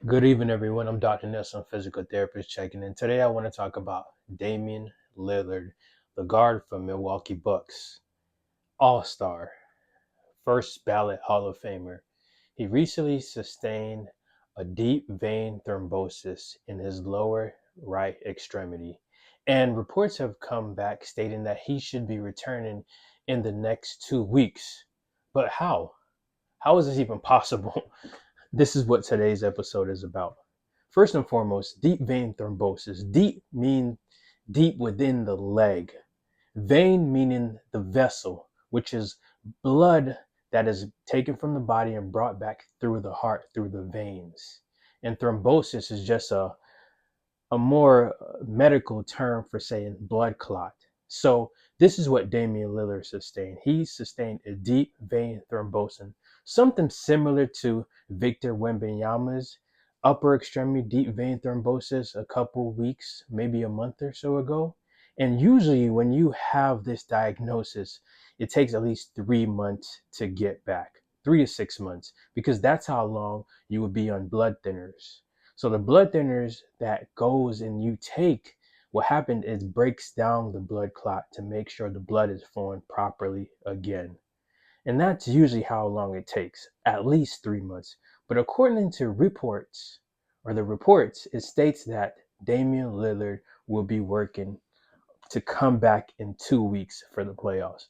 Good evening, everyone. I'm Dr. Nelson, physical therapist checking in. Today, I want to talk about Damian Lillard, the guard from Milwaukee Bucks, All-Star, first ballot Hall of Famer. He recently sustained a deep vein thrombosis in his lower right extremity, and reports have come back stating that he should be returning in the next 2 weeks. But how? How is this even possible? This is what today's episode is about. First and foremost, deep vein thrombosis. Deep mean deep within the leg. Vein meaning the vessel, which is blood that is taken from the body and brought back through the heart, through the veins. And thrombosis is just a more medical term for saying blood clot. So this is what Damian Lillard sustained. He sustained a deep vein thrombosis, something similar to Victor Wembanyama's upper extremity deep vein thrombosis a couple weeks, maybe a month or so ago. And usually when you have this diagnosis, it takes at least 3 months to get back, 3 to 6 months, because that's how long you would be on blood thinners. So the blood thinners that goes and you take, what happened is breaks down the blood clot to make sure the blood is flowing properly again. And that's usually how long it takes, at least 3 months. But according to reports, it states that Damian Lillard will be working to come back in 2 weeks for the playoffs.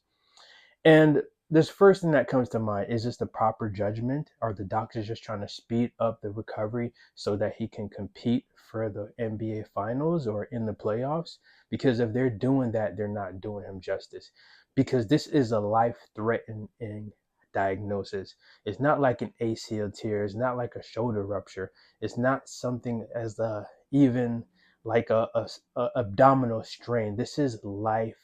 And this first thing that comes to mind is this the proper judgment? Are the doctors just trying to speed up the recovery so that he can compete for the NBA finals or in the playoffs? Because if they're doing that, they're not doing him justice. Because this is a life-threatening diagnosis. It's not like an ACL tear. It's not like a shoulder rupture. It's not something as even like a abdominal strain. This is life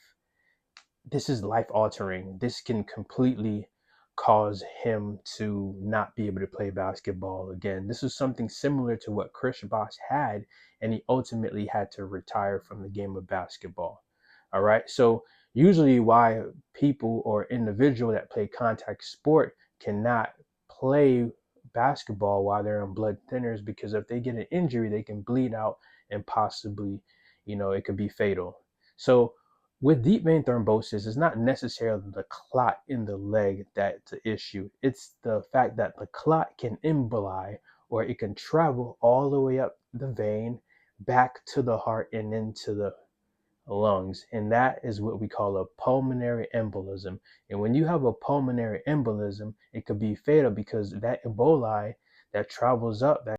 altering. This can completely cause him to not be able to play basketball again. This is something similar to what Chris Bosh had, and he ultimately had to retire from the game of basketball. All right. So usually why people or individual that play contact sport cannot play basketball while they're on blood thinners, because if they get an injury, they can bleed out and possibly, it could be fatal. So with deep vein thrombosis, it's not necessarily the clot in the leg that's the issue. It's the fact that the clot can emboli, or it can travel all the way up the vein, back to the heart and into the lungs. And that is what we call a pulmonary embolism. And when you have a pulmonary embolism, it could be fatal because that emboli that travels up, that